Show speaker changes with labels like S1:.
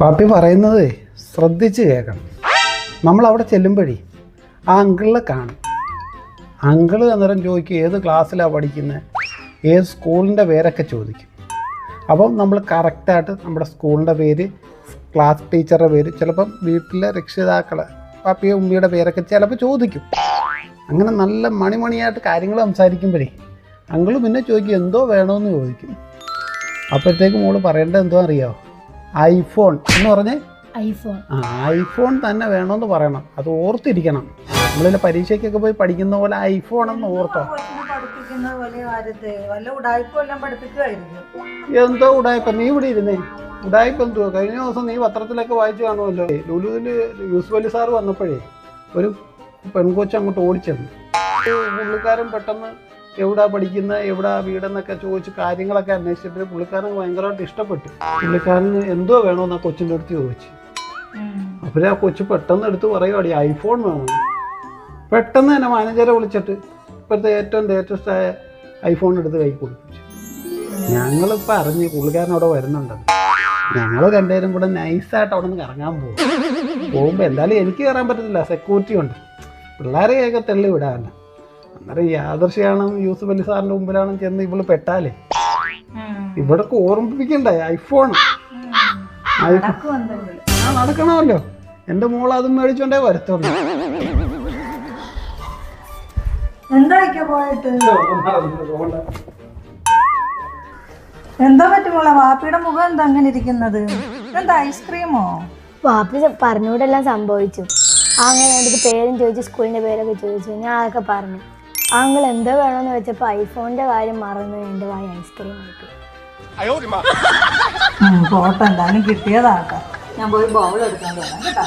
S1: പാപ്പി പറയുന്നത് ശ്രദ്ധിച്ച് കേൾക്കണം. നമ്മൾ അവിടെ ചെല്ലുമ്പോഴേ ആ അങ്കിളിനെ കാണും. അങ്കിള് അന്നേരം ചോദിക്കും ഏത് ക്ലാസ്സിലാണ് പഠിക്കുന്നത്, ഏത് സ്കൂളിൻ്റെ പേരൊക്കെ ചോദിക്കും. അപ്പം നമ്മൾ കറക്റ്റായിട്ട് നമ്മുടെ സ്കൂളിൻ്റെ പേര്, ക്ലാസ് ടീച്ചറുടെ പേര്, ചിലപ്പം വീട്ടിലെ രക്ഷിതാക്കളെ പാപ്പിയോ ഉമ്മിയുടെ പേരൊക്കെ ചിലപ്പോൾ ചോദിക്കും. അങ്ങനെ നല്ല മണിമണിയായിട്ട് കാര്യങ്ങൾ സംസാരിക്കുമ്പോഴേ അങ്കിള് പിന്നെ ചോദിക്കും എന്തോ വേണമെന്ന് ചോദിക്കും. അപ്പോഴത്തേക്ക് മോള് പറയേണ്ടത് എന്തോ അറിയാമോ? ഐഫോൺ എന്ന് പറഞ്ഞേ ഐഫോൺ തന്നെ വേണമെന്ന് പറയണം. അത് ഓർത്തിരിക്കണം. നമ്മളിൽ പരീക്ഷയ്ക്കൊക്കെ പോയി പഠിക്കുന്ന പോലെ ഐഫോൺ എന്ന് ഓർത്തോ. എന്തോ ഉടായ്പ, നീ ഇവിടെ ഇരുന്നേ. ഉടായ്പ എന്തുവാ? കഴിഞ്ഞ ദിവസം നീ പത്രത്തിലൊക്കെ വായിച്ചു കാണുമല്ലോ, ലുലുവില് യൂസുഫ് അലി സാറ് വന്നപ്പോഴേ ഒരു പെൺകൊച്ച് അങ്ങോട്ട് ഓടിച്ചെന്നു. പുള്ളിക്കാരൻ പെട്ടെന്ന് എവിടാ പഠിക്കുന്നത്, എവിടാ വീടെന്നൊക്കെ ചോദിച്ച് കാര്യങ്ങളൊക്കെ അന്വേഷിച്ചിട്ട് പുള്ളിക്കാരൻ ഭയങ്കരമായിട്ട് ഇഷ്ടപ്പെട്ടു. പുള്ളിക്കാരന് എന്തോ വേണമെന്ന് ആ കൊച്ചിൻ്റെ അടുത്ത് ചോദിച്ചു. അപ്പോഴേ ആ കൊച്ചു പെട്ടെന്ന് എടുത്ത് പറയുവാടി ഐഫോൺ വേണം. പെട്ടെന്ന് തന്നെ മാനേജറെ വിളിച്ചിട്ട് ഇപ്പോഴത്തെ ഏറ്റവും ലേറ്റസ്റ്റ് ആയ ഐഫോൺ എടുത്ത് കൈ കൊടുപ്പിച്ചു. ഞങ്ങളിപ്പോൾ അറിഞ്ഞ് പുള്ളിക്കാരൻ അവിടെ വരുന്നുണ്ടെന്ന്. ഞങ്ങൾ രണ്ടുപേരും കൂടെ നൈസായിട്ട് അവിടെ നിന്ന് കറങ്ങാൻ പോകുമ്പോൾ എന്തായാലും എനിക്ക് കയറാൻ പറ്റത്തില്ല, സെക്യൂരിറ്റി ഉണ്ട്. പിള്ളേരെയൊക്കെ തെള്ളി വിടാനല്ല. അന്നേരം യാദർശയാണ് യൂസുഫ് അലി സാറിൻ്റെ മുമ്പിലാണ് ചെന്ന് ഇവള് പെട്ടാലേ ഇവിടൊക്കെ ഓർമ്മിപ്പിക്കണ്ടേ ഐഫോൺ. നടക്കണമല്ലോ. എൻ്റെ മോൾ അതും മേടിച്ചോണ്ടേ വരത്തുള്ളൂ.
S2: എന്താ പറ്റുമോളെ? വാപ്പിയുടെ മുഖം എന്താ അങ്ങനെ ഇരിക്കുന്നത്? എന്താ ഐസ്ക്രീമോ?
S3: വാപ്പി പറഞ്ഞുകൂടെല്ലാം സംഭവിച്ചു. അങ്ങനെ എനിക്ക് പേരും ചോദിച്ചു, സ്കൂളിൻ്റെ പേരൊക്കെ ചോദിച്ചു. ഞാൻ അതൊക്കെ പറഞ്ഞു. ആങ്ങൾ എന്തോ വേണമെന്ന് വെച്ചപ്പോൾ ഐഫോണിൻ്റെ കാര്യം മറന്നു എൻ്റെ വായ ഐസ്ക്രീം ആയിട്ട്.
S2: ഫോട്ടോ എന്തായാലും കിട്ടിയതാട്ടോ. ഞാൻ പോയി ബൗൾ എടുക്കാൻ കേട്ടോ.